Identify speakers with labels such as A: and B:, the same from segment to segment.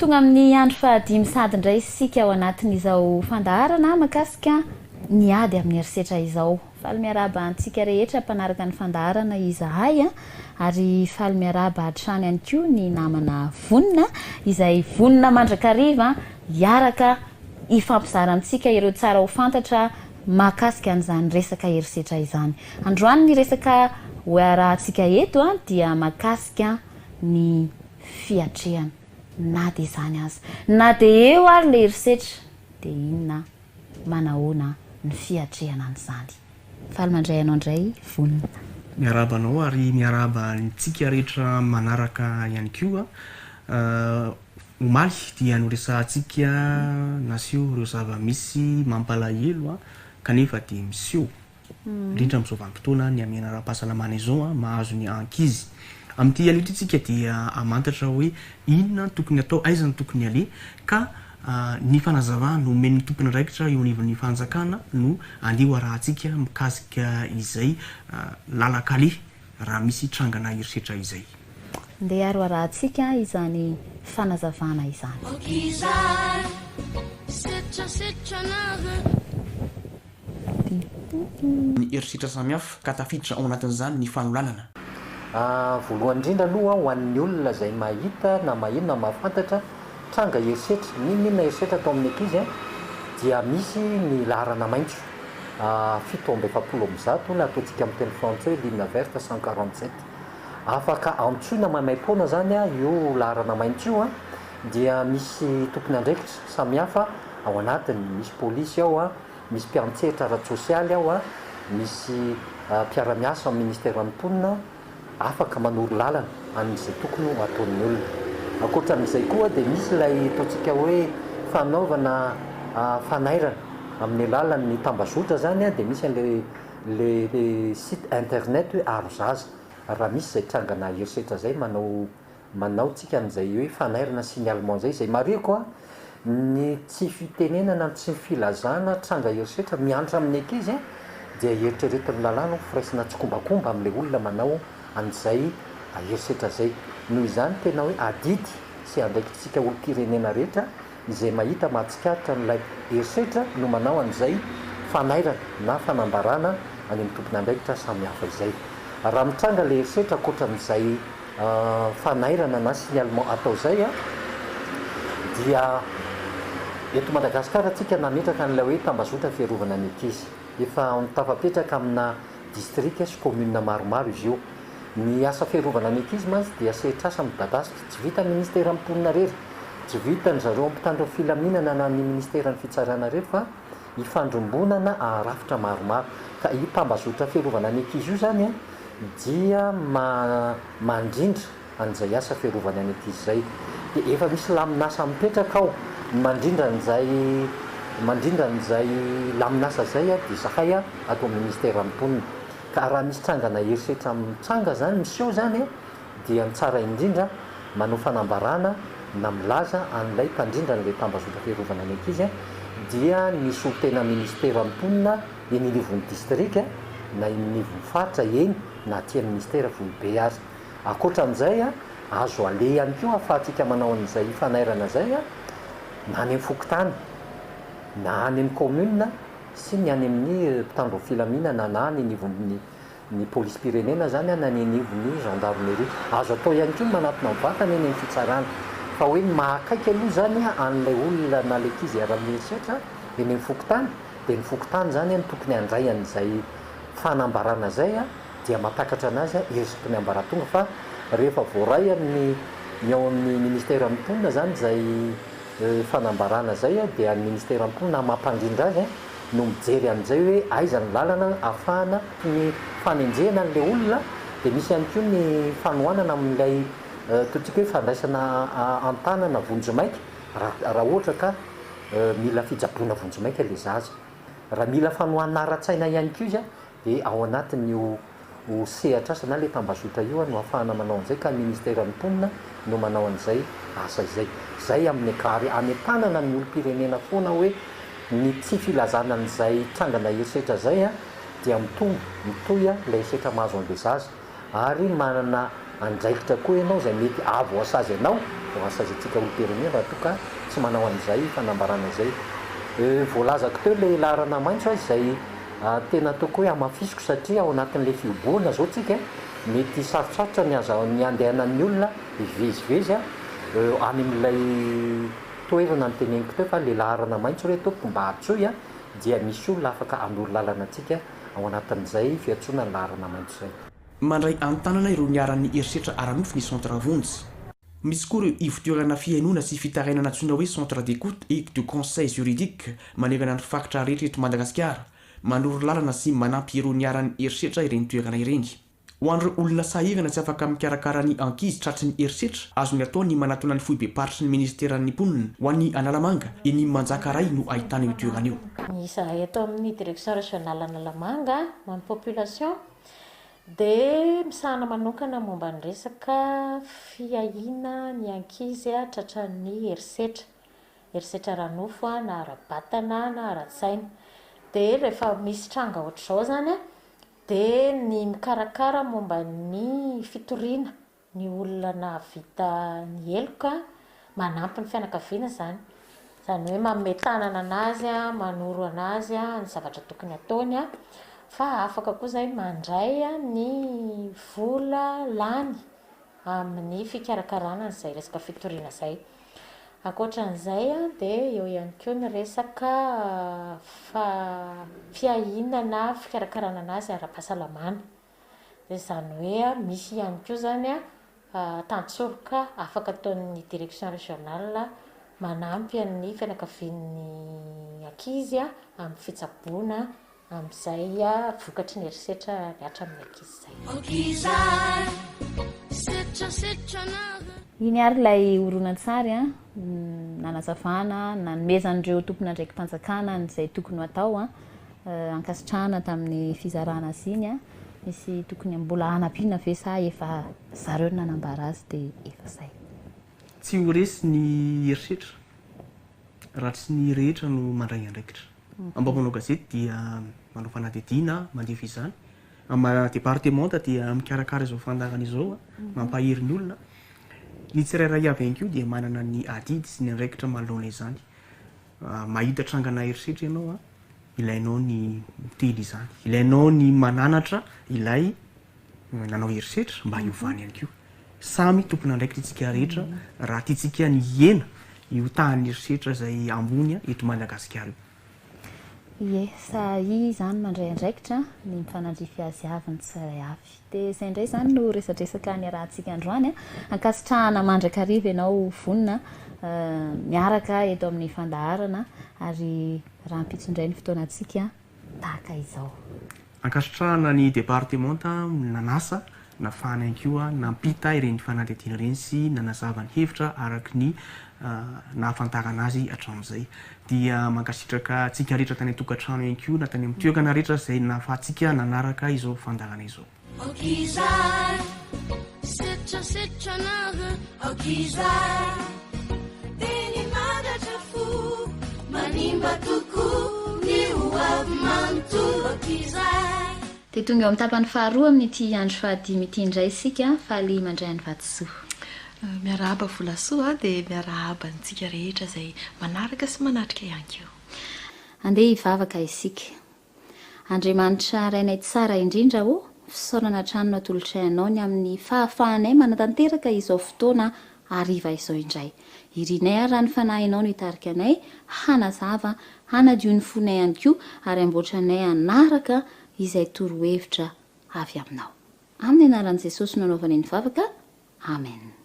A: tonga amin'ny andro fahadimy sady indray sika ao anatin'izao fandaharana makasika ny ady amin'ny herisetra izao. Faly miaraba antsika rehetra mpanaraka ny fandaharana izahay ary faly miaraba hatrany ihany koa ny namana vonina izay vonina mandrakariva hiaraka ifampizara amintsika ireo tsara ho fantatra makasika an'izany resaka herisetra izany. Androany ny resaka hoarahantsika eto dia makasika ny fiatrehana. Na dia izany aza na dia eo ary le herisetra dia inona manahoana ny fiatrehana an'izany. Faly mandray anao indray vonina.
B: Miaraba anao ary miaraba antsika rehetra manaraka ihany koa. Omaly dia noresahantsika nasio ireo zava-misy mampalahelo kanefa dia miseho indrindra amin'izao vanim-potoana ny amena ara-pahasalamana izao mahazo ny ankizy. Amin'ity aletritsika dia amantatra hoe inona tokony atao, aiza ny tokony ale ka ny fanazavana no omen'ny tompony raikitra eo anivon'ny fanjakana no andeha arahantsika mikasika izay lalakale raha misy trangana herisetra izay.
A: Andeha aro arahantsika izany fanazavana izany.
B: Ny herisetra samihafa ka tafiditra ao anatin'izany ny fanolanana.
C: Voalohany indrindra aloha ho an'ny olona izay mahita na maheno na mahafantatra tranga herisetra, ninona herisetra atao amin'ny ankizy dia misy ny laharana maitso 770 na ataontsika amin'ny teny frantsay ligne verte 147. Afaka antsoina mamaim-poana zany io laharana maitso io dia misy tompony andraikitra samihafa ao anatiny. Misy polisy ao misy mpiantsehatra ara-tsosialy ao misy mpiara-miasa amin'ny ministera ny mponina afaka manoro lalana an'izay tokony ataon'ny olona. Ankoatran'izay koa dia misy ilay ataontsika hoe fanaovana fanairana amin'ny alalan'ny tambazotra zany dia misy le site internet hoe Arozaza. Raha misy izay trangana herisetra zay manao tsika an'izay hoe fanairana signalement zay izay mariko ny tsy fitenenana tsy filazana tranga herisetra miantra amin'ny ankizy dia heritreretin'ny lalàna firaisina tsokombakomba amin'ilay olona manao an'izay herisetra zay. Noho izany tena hoe adidy sy andraikitsika olo-pirenena rehetra izay mahita mahatsikaritra n'ilay herisetra no manao an'izay fanairana na fanambarana any amin'ny tompony andraikitra samihafa izay. Raha mitranga le herisetra ankoatran'izay fanairana na signalement atao zay dia eto Madagasikara tsika nametraka n'ilay hoe tambazotra fiarovana ny ankizy. Efa tafapetraka amina district sy commune maromaro izy io. Ny asa fiarovana ny ankizy mantsy dia sehitrasa midadasika tsy vita ny ministera mponina rery, tsy vita ny zareo ampitandro filaminana na ny ministera ny fitsarana rery fa ifandrombonana arafitra maromaro. Ka io tambazotra fiarovana ny ankizy io zany dia mandrindra an'izay asa fiarovana ny ankizy zay. Dia efa misy laminasa mipetraka ao mandrindra an'izay laminasa zay dia zahay atao amin'ny ministera mponina. Ka raha misy trangana herisetra mitranga zany miseho zany dia tsara indrindra manao fanambarana na milaza an'ilay mpandrindra n'ilay tambazotra fiarovana ny ankizy dia ny solotena ministera mponina eny anivon'ny district na anivon'ny faritra eny na aty amin'ny ministera voibe azy. Ankoatran'izay azo ale ihany koa ahafahantsika manao an'izay fanairana zay na any amin'ny fokotany na any amin'ny commune sy ny any amin'ny mpitandro filaminana na any anivon'ny polisy pirenena zany na ny anivon'ny gendarmerie. Azo atao ihany koa manatona mivatana eny amin'ny fitsarana fa hoe mahakaiky aloha zany an'ilay olona na le ankizy ara-miherisetra eny amin'ny fokotany dia ny fokotany zany tokony handray an'izay fanambarana zay dia matakatra anazy erisitry ny ambaratonga fa rehefa voaray ao amin'ny ministera mponina zany zay fanambarana zay dia ny ministera mponina mampandrindra azy no mijery an'izay hoe aiza ny lalana ahafahana ny fanenjehana n'le olona. Dia misy ihany koa ny fanohanana amin'ilay totsika hoe fandraisana antanana vonjomaika raha ohatra ka mila fijaboana vonjomaika le zaza. Raha mila fanohanana ara-tsaina ihany koa izy dia ao anatiny ho sehatra asa na le tambazotra io no ahafahana manao an'izay ka ministera mponina no manao an'izay asa izay. Zay amin'ny akary ametanana ny olo-pirenena foana hoe ny tsy filazana an'izay trangana herisetra zay dia mitoy la herisetra mahazo an'le zaza ary manana andraikitra koa ianao zay mety avo asazy anao asazytsika oloterine raha toka tsy manao an'izay fanambarana zay voalazako teo le larana maintso a zay tena toko hoe amafisiko satria ao anatin'le fioboana zao tsika mety sarosarotra ny andehanan'ny olona ivezivezy a any am'lay toerana nyteneniko teo fa le larana maintso hoe tompoko mba atsoy a dia misy olona afaka andoro lalana atsika ao anatin'izay fiatsona ny larana maintso zay
B: mandray antanana ireo niaran'ny eritreritra aranofo ny centre avonjy misy koa ireo ivotoerana fihainoana sy fitarainana antsoina hoe centre d'écoute et de conseil juridique manevana ny fakitra rehetra eto Madagasikara manoro lalana sy manampy ireo niaran'ny eritreritra ireny toerana ireny ho an'ireo olona sahirana tsy afaka mikarakara ny ankizy tratry ny eritreritra azony atao ny manatona ny foibe paritry ny ministeran'ny mponina ho an'ny Analamanga eny Manjakaray no ahitana io toerana io
D: izahay atao amin'ny direction régionale Analamanga amin'ny population dia misahana manokana momba ny resaka fiahina ny ankizy tratra ny erisetra ranofo na ara-batana na ara-tsaina dia rehefa misy tranga ohatr'izao zany a dia ny mikarakara momba ny fitoriana ny olona nahavita ny eloka manampy ny fianakaviana zany hoe mametanana anazy manoro anazy ny zavatra tokony ataony fa afaka koa zay mandray ny vola lany amin'ny fikarakarana zay resaka fitoriana zay ankoatran'izay dia eo ihany koa ny resaka fiahinana fikarakarana anazy ara-pahasalamana dia zany hoe misy ihany koa zany tantsoroka afaka ataon'ny direction régionale manampy amin'ny fianakavian'ny ankizy amin'ny fitsaboana amin'izay vokatry ny erisetra miatra amin'ny ankizy zay
A: iny ary ilay horonan-tsary nanazavana nanomezan'ireo tompona ndraiky mpanjakana n'izay tokony atao ankasitrahana tamin'ny fizarana azy iny misy tokony mbola anampiana ve sa efa zareo nanambara azy dia efa zay
B: tsy ho resy ny erisetra raha tsy ny rehetra no mandray andraikitra ambamanao gazety dia manao fanadidina mandefa izany departementa dia mikarakara izao fandarana izao mampahery ny olona ny tsirairay avy ihany koa dia manana ny adidy sy ny andraikitra malona izany mahita trangana erisetra ianao ilainao ny mitely izany ilainao ny mananatra ilay nanao erisetra mba hiovany ihany koa samy tompona andraikitra itsika rehetra raha tiatsika ny hena iotahan'ny erisetra zay ambony eto Madagasikara
A: ie sa i zany mandray andraikitra ny mifanandrify azy avy ny tsiray avy dia izay indray zany no resadresaka ny rahantsika androany ankasitrahana mandrakariva ianao vonina miaraka eto amin'ny fandaharana ary raha mpitsondray ny fotoanantsika tahaka izao
B: ankasitrahana ny departementa nanasa nafahana ihany koa nampita ireny fanadidina ireny sy nanazava ny hevitra araky ny nahafantarana azy hatramin'izay dia mankasitraka tsika rehetra tany atokantrano ihany koa na tany amin'ny toerana rehetra zay nahafahantsika nanaraka izao fandarana izao
A: dia tonga eo amin'ny tapany faharoa amin'ity andro fahadimy ity indray isika fa le mandray ny vatosoa
E: miarahaba volasoa dia miarahaba ntsika rehetra zay manaraka sy manatrika ihany keo
A: andeha hivavaka isika Andriamanitra rainay tsara indrindra fisaorana tranona tolotra ianao ny amin'ny fahafahanay manatanteraka izao fotoana ariva izao indray irinay ary raha ny fanahinao no hitarika anay hanazava hanadio ny fonay ihany koa ary amboatra anay anaraka izay torohevitra avy aminao amin'ny anaran'i Jesosy no anaovana ny vavaka amen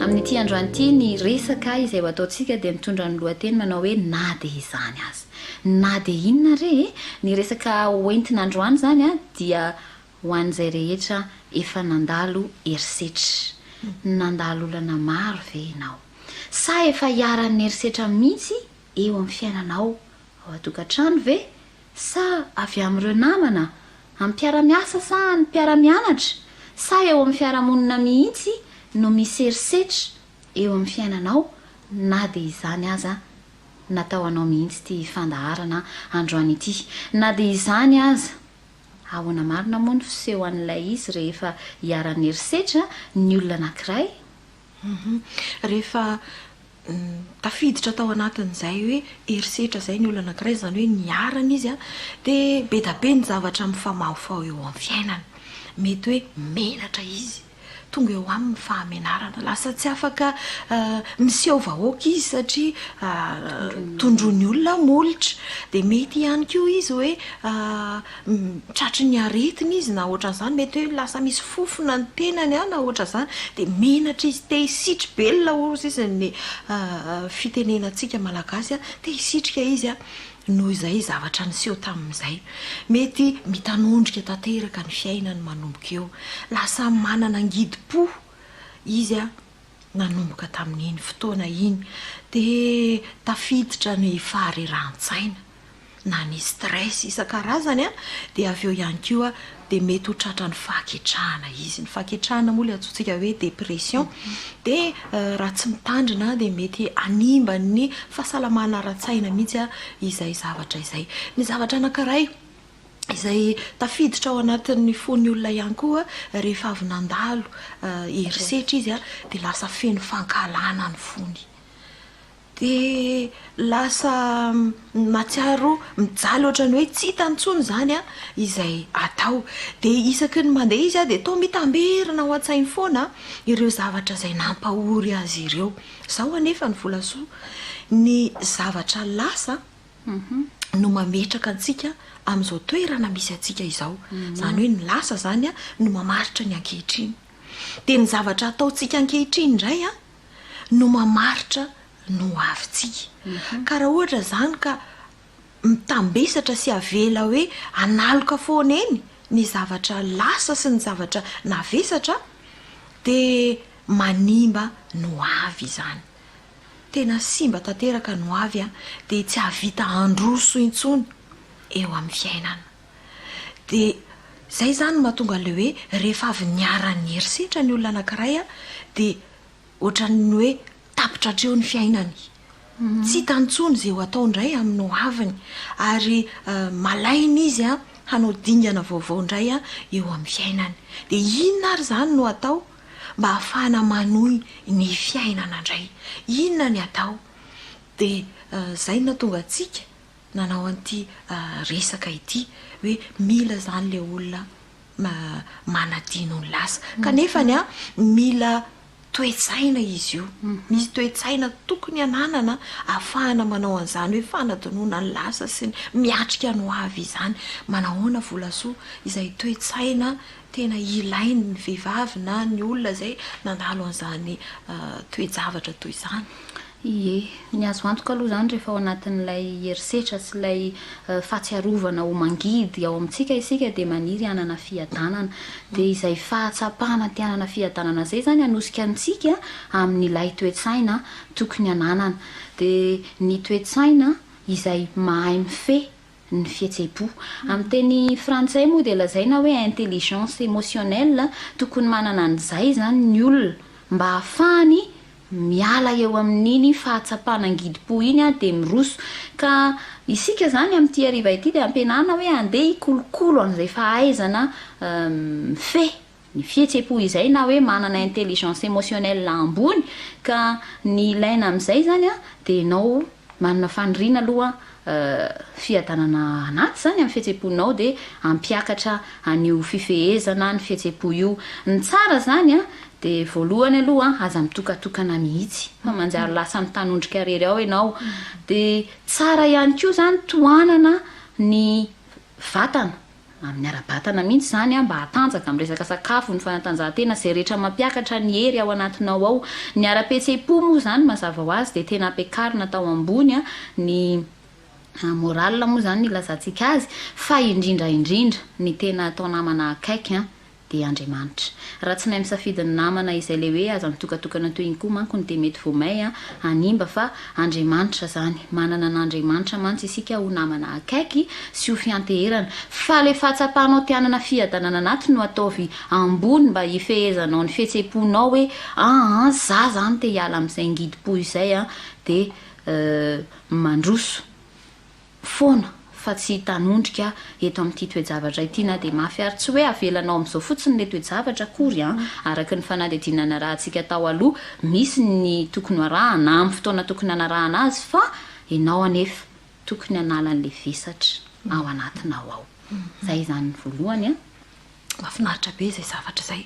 A: amin'ity androany ity ny resaka izay ho ataontsika dia mitondra ny lohateny manao hoe na dia izany azy na dia inona re ny resaka hoentina androany zany dia ho an'izay rehetra efa nandalo erisetra nandalo olana maro ve ianao sa efa hiaran'ny erisetra mihitsy eo amin'ny fiainanao ao atokantrano ve sa avy amin'ireo namana amin'ny mpiara-miasa sa ny mpiara-mianatra sa eo amin'ny fiarahamonina mihitsy no misy erisetra eo amin'ny fiainanao na dia izany aza natao anao mihitsy ty fandaharana androany ity na dia izany aza ahoana marina moa ny fiseho an'ilay izy rehefa hiarany erisetra ny olona anankiray.
E: Rehefa tafiditra tao anatin'izay hoe erisetra zay ny olona anankiray, zany hoe niarana izy a, dia be da be ny zavatra mifamahofao eo amin'ny fiainana. Mety hoe menatra izy tonga eo amin'ny fahamenarana, lasa tsy afaka miseho vahoaka izy satria tondrony olona molitra. Dia mety ihany koa izy hoe tratry ny aretina izy na ohatran'izany, mety hoe lasa misy fofona ny tenany na ohatran'izany, dia menatra izy te hisitry belona ozy izy ny fitenenantsika malagasy a, te hisitrika izy a noho izay zavatra niseho tamin'izay. Mety mitanondrika tanteraka ny fiainany manomboka eo, lasa manana angidim-po izy a nanomboka tamin'iny fotoana iny, dia tafiditra ny fahareran-tsaina na ny stress isan-karazany a, dia avy eo ihany koa dia mety ho tratra ny fahaketrahana izy. Ny fahaketrahana moa ilay atsotsika hoe depression, dia raha tsy mitandrina dia mety animba ny fahasalamana ara-tsaina mihitsy a izay zavatra izay. Ny zavatra anankiray izay tafiditra ao anatin'ny fon'ny olona ihany koa rehefa avy nandalo erisetra izy a, dia lasa feno fankalana ny fony, dia lasa matsiaro mijaly ohatrany hoe tsy hitantsony zany a izay atao. Dia isaky ny mandeha izy a dia toa mitamberina ao an-tsainy foana ireo zavatra izay nampahory azy ireo. Zao anefa ny volasoa, ny zavatra lasa no mametraka antsika amin'izao toerana misy antsika izao. Zany hoe ny lasa zany a no mamaritra ny ankehitriny, dia ny zavatra ataontsika ankehitriny indray a no mamaritra no avintsika. Ka raha ohatra zany ka mitambesatra sy avela hoe analoka foana eny ny zavatra lasa sy ny zavatra navesatra, dia manimba no avy izany. Tena simba tanteraka no avy a, dia tsy havita androso intsony eo amin'ny fiainana. Dia zay zany mahatonga le hoe rehefa avy niarany erisetra ny olona anankiray a, dia ohatran'ny hoe tapitra hatreo ny fiainany, tsy hitantsony izay ho atao indray amin'ny ho aviny, ary malaina izy a hanao dingana vaovao indray a eo amin'ny fiainany. Dia inona ary zany no atao mba hahafahana manohy ny fiainana indray? Inona ny atao? Dia zay natonga antsika nanao an'ity resaka ity hoe mila zany le olona manadino ny lasa, kanefany a mila toe-tsaina izy io. Misy toe-tsaina tokony ananana ahafahana manao an'izany hoe fanadinoana ny lasa sy miatrika no avy izany. Manahoana volasoa izay toe-tsaina tena ilainy ny vehivavy na ny olona izay nandalo an'izany toe-javatra toy izany.
A: Ie, ny azo antoka aloha zany rehefa ao anatin'ilay erisetra sy ilay fahatsiarovana ho mangidy ao amintsika isika, dia maniry hanana fiadanana. Dia izay fahatsapana ty hanana fiadanana zay zany anosika antsika amin'ilay toe-tsaina tokony ananana. Dia ny toe-tsaina izay mahay mifehy ny fihetseham-po. Amin'ny teny frantsay moa dia lazaina hoe intelligence émotionnelle, tokony manana an'izay zany ny olona mba hahafahany miala eo amin'iny fahatsapana angidi-po iny a, dia miroso. Ka isika zany amin'ity hariva ity dia ampianana hoe andeha hikolokolo an'izay fahaizana mifehy ny fihetseham-po izay, na hoe manana intelligence émotionnelle ambony. Ka ny ilaina amin'izay zany a dia ianao manana faniriana aloha fiadanana anaty zany amin'ny fihetseham-ponao, dia ampiakatra an'io fifehezana ny fihetseham-po io. Ny tsara zany a dia voalohany aloha aza mitokatokana mihitsy, fa manjary lasa mitanondrika rery ao ianao. Dia tsara ihany koa zany tohanana ny vatana amin'ny ara-batana mihitsy zany a, mba hatanjaka amin'ny resaka sakafo, ny fanatanjahantena, izay rehetra mampiakatra ny hery ao anatinao ao. Ny ara-petsehi-po moa zany mazava ho azy dia tena ampiakarina tao ambony a ny moral moa zany ilazantsika azy, fa indrindraindrindra ny tena atao namana akaiky a dia Andriamanitra. Raha tsy nahay misafidy ny namana izay le hoe aza mitokatokana toy iny koa manko dia mety voamay hanimba, fa Andriamanitra zany, manana an'Andriamanitra mantsy isika ho namana akaiky sy ho fianteherana. Fa le fahatsapanao tianana fiadanana anaty no ataovy ambony mba hifehezanao ny fihetseham-ponao hoe za zany te hiala amin'izay angidi-po izay a, dia mandroso foana fa tsy tanondrika eto amin'ity toejavatra ity na dia mafy ary tsy hoe avelanao amin'izao fotsiny le toejavatra akory a araka ny fanadidinana raha antsika tao aloha misy ny tokony arahana amin'ny fotoana tokony anarahana azy fa ianao anefa tokony analan'le vesatra ao anatinao ao zay zany ny voalohany a
E: mahafinaritra be izay zavatra izay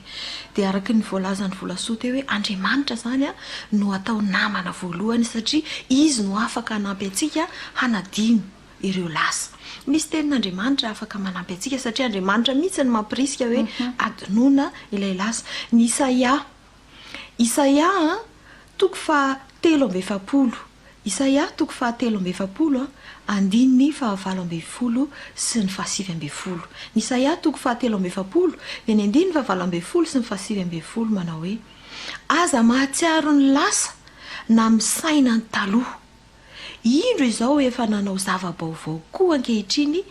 E: dia araka ny voalazany volasoa teo hoe Andriamanitra zany a no atao namana voalohany satria izy no afaka hanampy antsika hanadino ireo lasa. Misy tenin'Andriamanitra afaka manampy antsika satria Andriamanitra mihitsy ny mampirisika hoe adinoana ilay lasa. Ny Isaia toko fahatelo amby efapolo Isaia toko fahatelo amby efapolo andininy fahavalo amby folo sy ny fahasivy amby folo. Ny Isaia toko fahatelo amby efapolo dia ny andininy fahavalo amby folo sy ny fahasivy amby folo manao hoe aza mahatsiaro ny lasa na misaina ny taloha. Indro izao efa nanao zava-baovao koa ankehitriny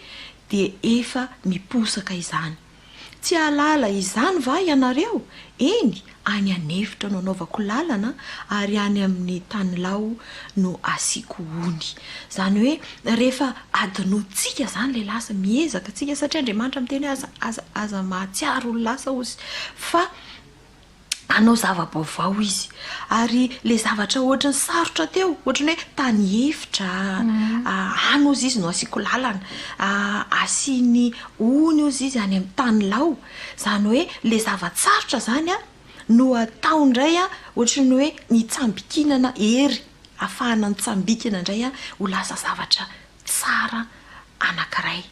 E: dia efa miposaka izany. Tsy alala izany va ianareo? Eny, any anefitra no anaovako lalana ary any amin'ny tanilao no asiko ony. Zany hoe rehefa adinoantsika zany le lasa miezaka tsika satria Andriamanitra miteny aza mahatsiaro ny lasa ozy fa anao zava-baovao izy ary le zavatra ohatrany sarotra teo ohatrany hoe tany efitra any ozy izy no asiko lalana asiny ony ozy izy any amin'ny tanilao. Zany hoe le zavatsarotra zany a no atao indray a ohatrany hoe nitsambikinana ery ahafahana nitsambikina indray a ho lasa zavatra tsara anankiray.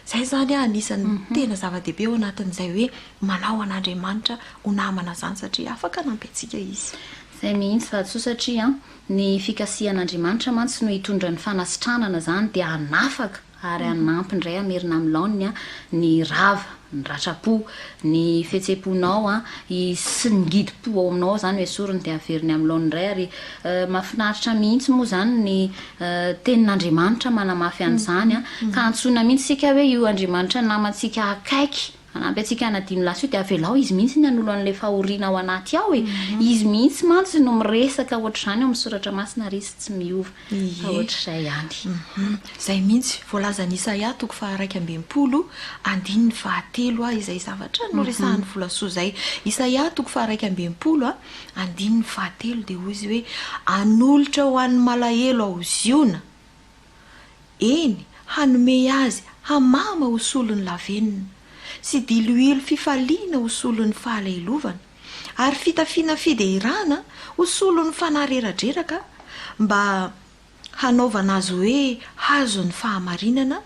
E: Zay zany a anisan'ny tena zava-dehibe ao anatin'izay hoe manao an'Andriamanitra ho namana zany satria afaka nampy antsika izy.
A: Zay mihitsy vahatsoa satria ny fikasihan'Andriamanitra mantsy no hitondra ny fanasitranana zany dia anafaka ary anampy indray amerina amin'ny laoniny ny rava, ny ratrapo, ny fihetsem-ponao sy ny gidim-po ao aminao zany hoe sorony dia averiny amin'ny laoniny indray ary mahafinaritra mihitsy moa zany ny tenin'Andriamanitra manamafy an'izany ka antsoina mihitsy sika hoe io Andriamanitra namantsika akaiky anampy antsika anadino lasa io dia avelao izy mihitsy ny anolo an'ilay fahoriana ao anaty ao izy mihitsy mantsy no miresaka ohatr'izany ao amin'ny soratra masina risy tsy miova ohatr'izay ihany.
E: Zay mihitsy voalazan'ny Isaia toko faha 1:20 andininy fahatelo izay zavatra no resahan'ny volasoa zay. Isaia toko faha 1:20 andininy fahatelo dia hoy izy hoe anolotra ho an'ny malahelo ao ziona, eny hanome azy hamama ho solon'ny lavenina sy diloilo fifaliana ho solon'ny fahalailovana ary fitafiana fideirana ho solon'ny fanareradraraka mba hanaovana azy hoe hazo ny fahamarinana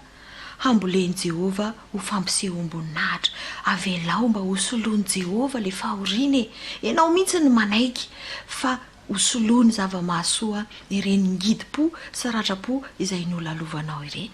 E: hamboleny Jehova ho fampiseho amboninahitra. Avelao mba ho soloan'i Jehova le fahoriana ianao mihitsy ny manaiky fa ho soloany zava-mahasoa ireny ngidim-po sy ratrapo izay nolalovanao ireny.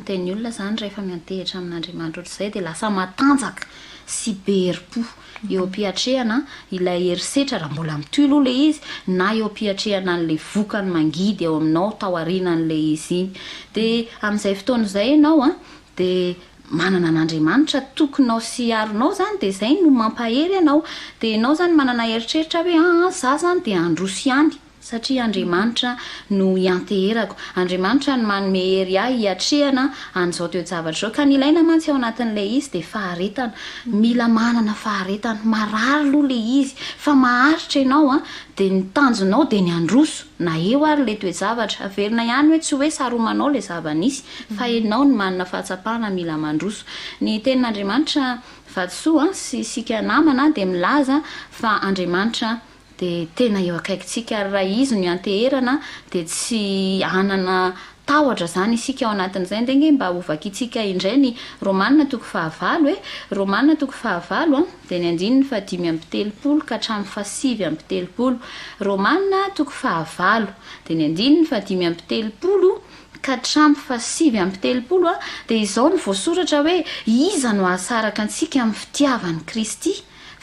A: Dia ny olona zany rehefa miantehitra amin'Andriamanitra ohatr'izay dia lasa matanjaka sy be herim-po eo ampiatrehana ilay herisetra raha mbola mitohy aloha le izy na eo ampiatrehana an'le vokany mangidy ao aminao tao aorianan'le izy iny. Dia amin'izay fotoana izay ianao dia manana an'Andriamanitra tokonao sy aronao zany dia izay no mampahery ianao. Dia ianao zany manana heritreritra hoe za zany dia androso ihany satria Andriamanitra no ianteherako. Andriamanitra no manome hery ahy hiatrehana an'izao toejavatra zao ka ny ilaina mantsy ao anatin'ilay izy dia faharetana. Mila manana faharetana marary aloha le izy fa maharitra ianao dia ny tanjonao dia ny androso na eo ary le toejavatra averina ihany hoe tsy hoe saromanao le zava-nisy fa ianao ny manana fahatsapana mila mandroso. Ny tenin'Andriamanitra vatosoa sy sika namana dia milaza fa Andriamanitra dia tena eo akaikitsika ary raha izy no ianteherana dia tsy anana tahotra zany isika ao anatin'izay dia mba ovakitsika indray ny Romanina toko fahavalo Romanina toko fahavalo dia ny andininy 5:30 ka hatramin'ny 7:30. Romanina toko fahavalo dia ny andininy 5:30 ka hatramin'ny 7:30 dia izao ny voasoratra hoe iza no ahasaraka antsika amin'ny fitiavan'i Kristy.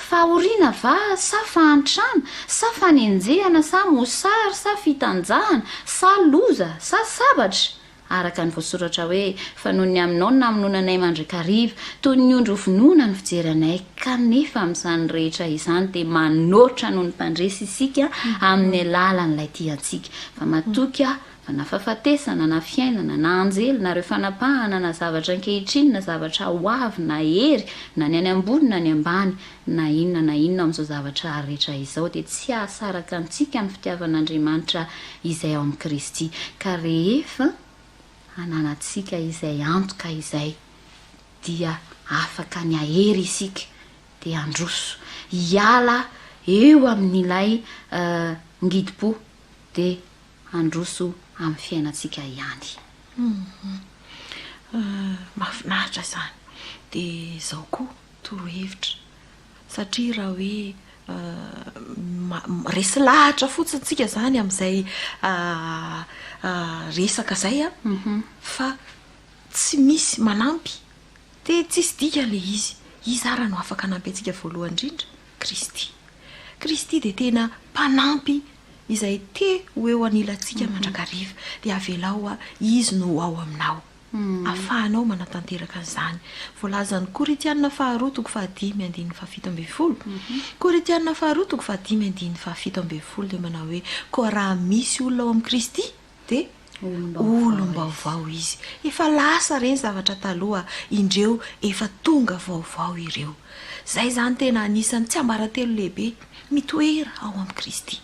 A: Fahoriana va sa fahantrana sa fanenjehana sa mosary sa fitanjahana sa loza sa sabatra araka ny voasoratra hoe fa noho ny aminao no namononanay mandrakariva toy ny ondro finoana ny fijeranay kanefa amin'izany rehetra izany dia manoatra noho ny mpandresy isika amin'ny alalan'ilay tiantsika fa matoka fa na fahafatesana na fiainana na anjely nareo fanapahana na zavatra ankehitriny na zavatra hoavy na hery na ny any ambony na ny ambany na inona amin'izao zavatra rehetra izao dia tsy ahasaraka antsika ny fitiavan'Andriamanitra izay ao amin'ny Kristy ka rehefa ananantsika izay antoka izay dia afaka ny ahery isika dia androso hiala eo amin'ilay ngidim-po dia androso amin'ny fiainantsika ihany.
E: Mahafinaritra izany dia izao koa torohevitra satria raha hoe resy lahatra fotsiny tsika zany amin'izay resaka zay fa tsy misy manampy dia tsisy dika le izy ara no afaka anampy antsika voalohany indrindra Kristy dia tena mpanampy izay te ho eo anilantsika mandrakariva dia avelao izy no ao aminao afahanao manatanteraka an'izany voalazany Koritianina 2:5-7 Koritianina 2:5-7 dia manao hoe koa raha misy olona ao amin'ny Kristy dia olom-baovao izy efa lasa reny zavatra taloha indreo efa tonga vaovao ireo zay zany tena anisany tsy ambaratelo lehibe mitoera ao amin'ny Kristy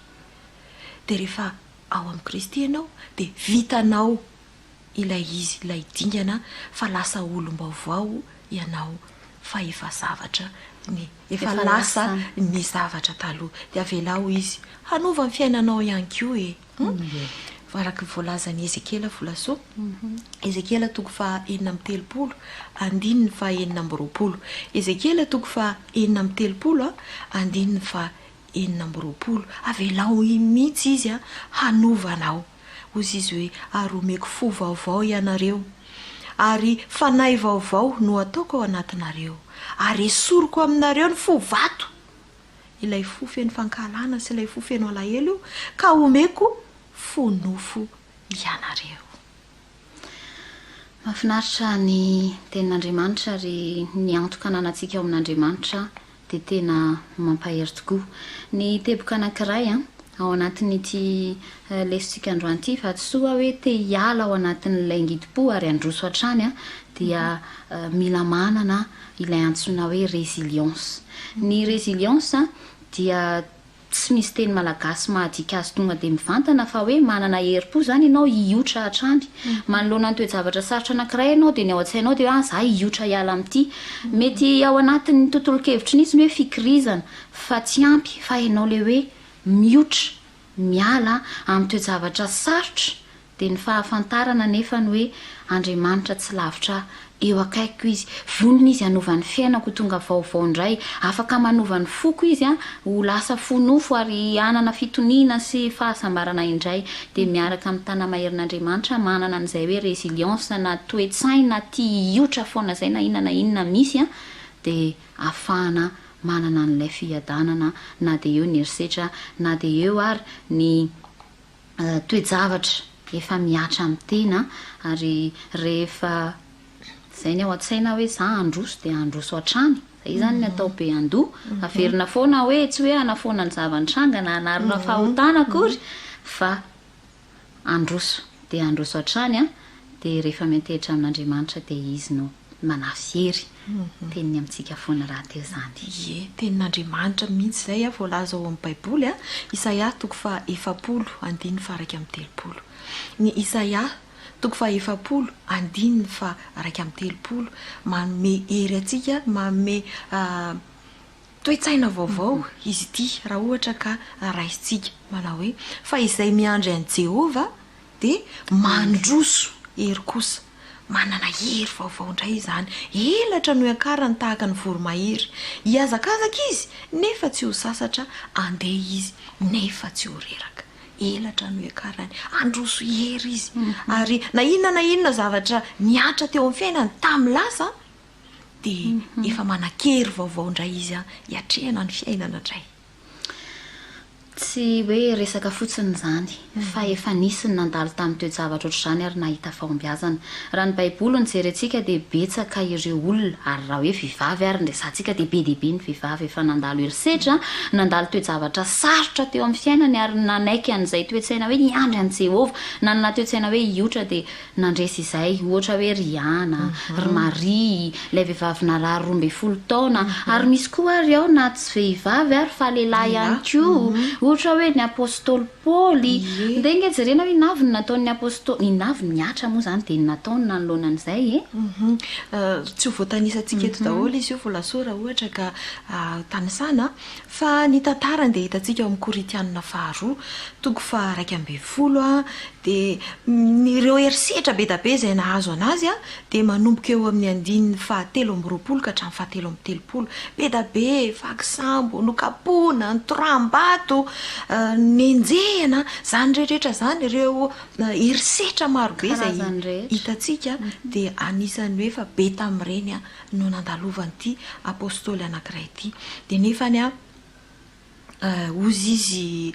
E: dia rehefa ao amin'ny Kristy ianao dia vitanao ilay izy ilay dingana fa lasa olom-baovao ianao fa efa efa lasa ny zavatra taloha dia avelao izy hanova ny fiainanao ihany koa araka voalazany Ezekela volasoa Ezekela 4:9-3 andininy 4:9-20 Ezekela 4:9-3 andininy 4:9-20 avelao mihitsy izy hanovanao ozy izy hoe ary omeko fo vaovao ianareo ary fanahy vaovao no ataoko ao anatinareo ary esoriko aminareo ny fo vato ilay fo feno fankalana sy ilay fo feno alahelo io ka omeko fonofo ianareo.
A: Mahafinaritra ny tenin'Andriamanitra ary ny antoka ananantsika ao amin'Andriamanitra dia tena mampahery tokoa ny teboka anankiray ao anatin'ity lesitsika androany ity fa tsoa hoe te hiala ao anatin'ilay ngidim-po ary androso hatrany dia mila manana ilay antsoina hoe résilience. Ny résilience dia tsy misy teny malagasy mahadika azy tonga dia mivantana fa hoe manana herim-po zany ianao hiotra hatrany manoloana ny toe-javatra sarotra anankiray ianao dia ny ao an-tsainao dia za hiotra hiala amin'ity mety ao anatin'ny tontolo-kevitry nisy hoe fikirizana fa tsy ampy fa ianao le hoe miotra miala amin'ny toe-javatra sarotra dia ny fahafantarana nefa ny hoe Andriamanitra tsy lavitra eo akaiko izy vonona izy hanovany fiainako tonga vaovao indray afaka manovany foko izy ho lasa fonofo ary anana fitoniana sy fahasambarana indray dia miaraka amin'ny tana maherin'Andriamanitra manana an'izay hoe résilience na toe-tsaina tia hiotra foana zay na inona misy dia afahana manana n'ilay fiadanana na dia eo ny herisetra na dia eo ary ny toe-javatra efa miatra amin'ny tena ary rehefa zay ny ao an-tsaina hoe za androso dia androso hatrany zay zany ny atao be andoha averina foana hoe tsy hoe anafoana ny zavan-trangana anarina fahotana akory fa androso dia androso hatrany dia rehefa miantehitra amin'Andriamanitra dia izy no manafy hery teniny amintsika foana raha teo zany
E: tenin'Andriamanitra mihitsy zay voalaza ao amin'ny Baiboly Isaia 7:1-3 ny Isaia 7:1-3 manome hery atsika manome toe-tsaina vaovao izy ity raha ohatra ka raisitsika manao hoe fa izay miandry an'i Jehova dia mandroso hery kosa manana hery vaovao indray izany elatra no iakarany tahaka ny voromahery hiazakazaka izy nefa tsy ho sasatra andeha izy nefa tsy ho reraka elatra no iakarany androso hery izy ary na inona zavatra niatra teo amin'ny fiainany tamin'ny lasa dia efa manan-kery vaovao indray izy hiatrehana ny fiainana indray.
A: tsy hoe resaka fotsiny zany fa efa nisy ny nandalo tamin'ny toejavatra oatra izany ary nahita fahombiazana raha ny baiboly ny jerentsika dia betsaka ireo olona ary raha hoe vehivavy ary ndraisantsika dia be deaibe ny vehivavy efa nandalo herisetra nandalo toejavatra sarotra teo amin'ny fiainany ary nanaiky an'izay toetsaina hoe niandry an' Jehovah nanana toetsaina hoe hiotra dia nandresy izay ohatra hoe Riana ry Maria ilay vehivavy narary 12 taona ary misy koa ary ao na tsy vehivavy ary fa lehilahy ihany koa ohatra hoe ny apôstôly Paoly dia inge jerena hoe navy nataon'ny apôstôly ny navy niatra moa izany dia nataony nanoloanan'izay
E: tsy ho voatanisantsika eto daholo izy io volasora ohatra ka tanisana fa ny tantarany dia hitantsika ao amin'ny Koritianina 2:20 dia ireo herisetra be da be izay nahazo anazy dia manomboka eo amin'ny andininy 7:20 ka hatramin'ny 7:30 be da be vaky sambo nokapoana nytoram-bato nenjehana zany rehetrarehetra zany ireo herisetra marobe izay hitantsika dia anisany hoe fa be tamin'ireny no nandalovan'ity apôstôly anankiray ity dia nefany ozy izy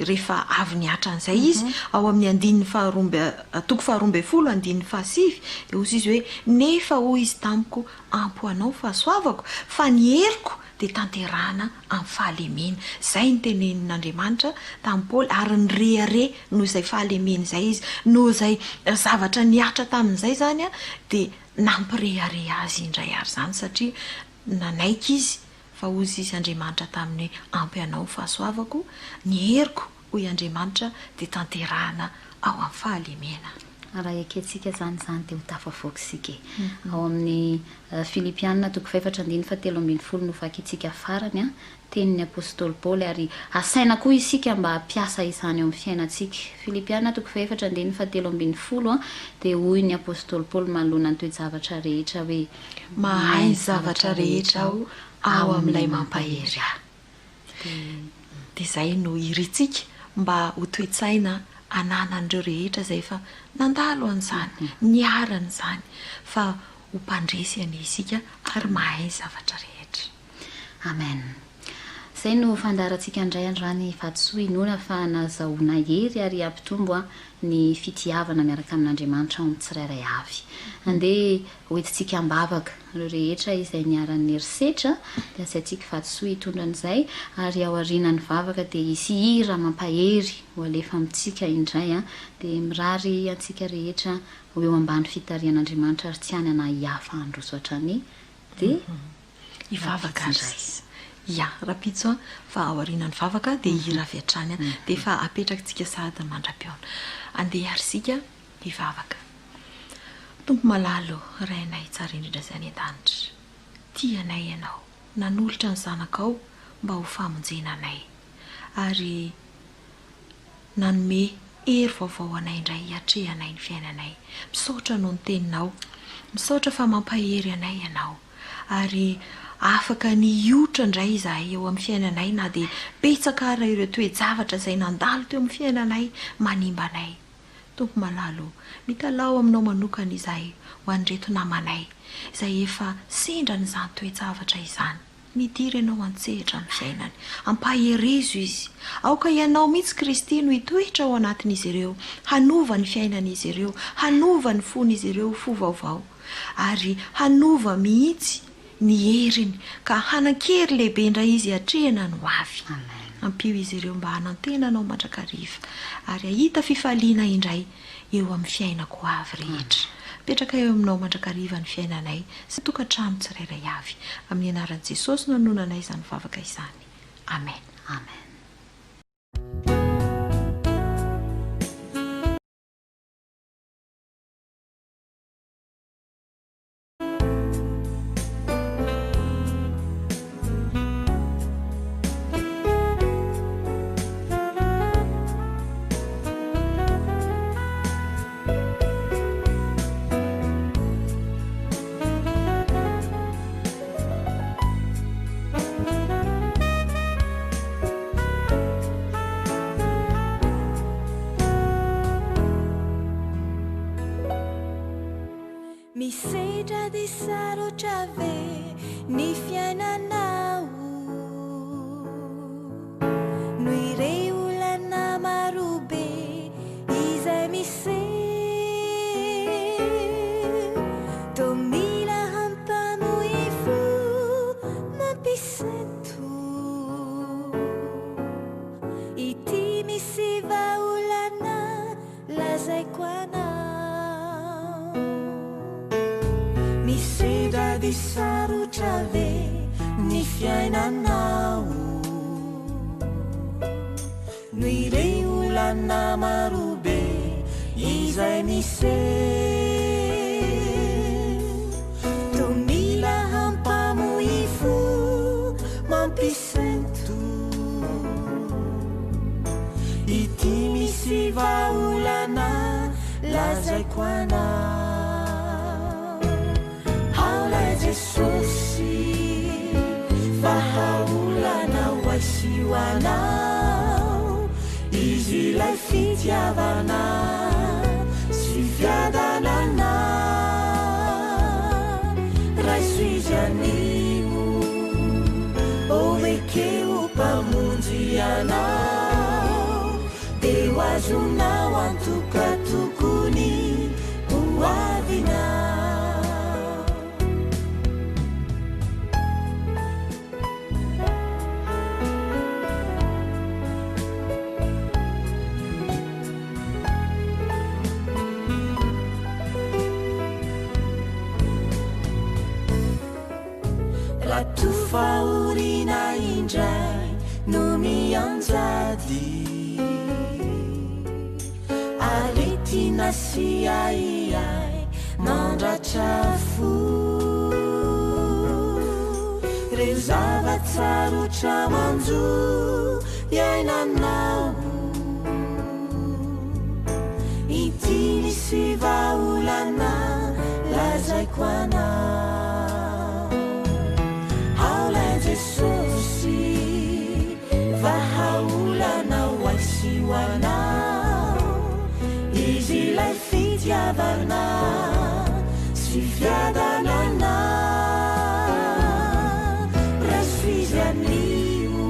E: rehefa avy niatra an'izay izy ao amin'ny andininy 12:20 andininy 7 dia ozy izy hoe nefa hoy izy tamiko ampoanao fahasoavako fa ny heriko dia tanterahana amin'ny fahalemena izay ny tenenin'Andriamanitra tamin'ny Paoly ary ny rehare noho izay fahalemena izay izy noho izay zavatra niatra tamin'izay zany dia nampirehare azy indray ary zany satria nanaiky izy fa ozy izy Andriamanitra tamin'ny ampy anao fahasoavako ny heriko hoy Andriamanitra dia tanterahana ao amin'ny fahalemena
A: raha eketsika zany dia ho tafavoaka ao amin'ny Filipianina 4:17 no vakitsika farany tenin'ny apôstôly Paoly ary asaina koa isika mba hampiasa izany ao amin'ny fiainantsika Filipianina 4:17 dia hoy ny apôstôly Paoly manoloana ny toejavatra rehetra hoe
E: mahay zavatra rehetra ao amin'ilay mampahery dia izay no iritsika mba ho toetsaina ananan'ireo rehetra izay fa nandalo an'izany niaran'izany fa ho mpandresy any isika ary mahay zavatra rehetra
A: amen izay no fandarantsika indray androany fahadisoa inona fa nazahoana hery ary ampitombo ny fitiavana miaraka amin'Andriamanitra ao amin'ny tsirairay avy andeha hoentintsika ambavaka ireo rehetra izay niaran'ny herisetra dia asaintsika fahadisoa hitondran'izay ary ao aorianany vavaka dia isy hira mampahery ho alefa amintsika indray dia mirary antsika rehetra ho eo ambany fitarian'Andriamanitra ary tsy hanana hiafa androso hatrany dia
E: hivavaka azy rapitso fa ao aorianany vavaka dia hira avy hatrany dia efa apetrakantsika sahady ny mandra-piona andeha arisika hivavaka tompo malalo rainay tsara indrindra izay any an-danitra tianay ianao nanolotra ny zanakao mba ho famonjena anay ary nanome hery vaovao anay indray hiatrehanay ny fiainanay misaotra noho ny teninao misaotra fa mampahery anay ianao ary afaka niotra indray izahay eo amin'ny fiainanay na dia betsaka raha ireo toejavatra izay nandalo teo amin'ny fiainanay manimba anay tompo malalo mitalao aminao manokana izahay ho an'ireto namanay izay efa sendra n'izany toejavatra izany midiry ianao antsehatra ny fiainany ampaherezo izy aoka ianao mihitsy Kristy no hitoetra ao anatin'izy ireo hanova ny fiainan'izy ireo hanova ny fon'izy ireo fo vaovao ary hanova mihitsy ny heriny ka hanan-kery lehibe indray izy hatrehana no avy ampio izy ireo mba hanantenanao mandrakariva ary ahita fifaliana indray eo amin'ny fiainako avy rehetra petraka eo aminao mandrakariva ny fiainanay sy tokantrano tsirairay avy amin'ny anaran'i Jesosy nanonanay izany vavaka izany amen
A: amen
F: Misedra di sarotra ve ny fiainanao no tomila hampamoifo mampiseto ity misy vaolana lazaiko anao misedra dy sarotra ve ny fiainanao no ireny olana marobe izay misy tomila hampamoifo mampisento ity misy vaolana lazaiko anao haolay jesosy fa haolana hoaisio anao izy ilay fitiavana sy fiadanana raiso izy animo ovekeo mpamonjy anao de ho azonao antoka tokony ho avinao ratufaorina indray no mianjady aretina sy aiai mandratra fo reo zavatsarotra manjo iainanao ity misy vaolana lazaiko anao haolay jesosy va haolana hoaisio anao izy ilay fitiavana sy fiadanana raiso izy anio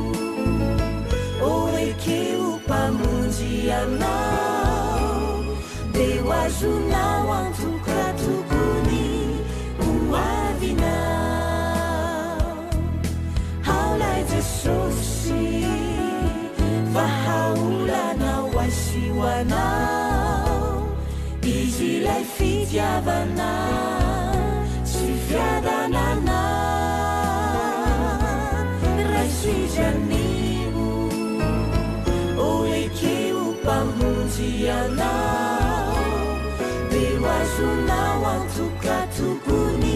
F: oekeo mpamonjy anao de ho azonao antoka tokony ho avinao haolay jesosy va haolana hoaisio anao izy ilay fitiavana sy fiadanana raiso izy anio oekeo mpamonjy anao de ho azonao antoka tokony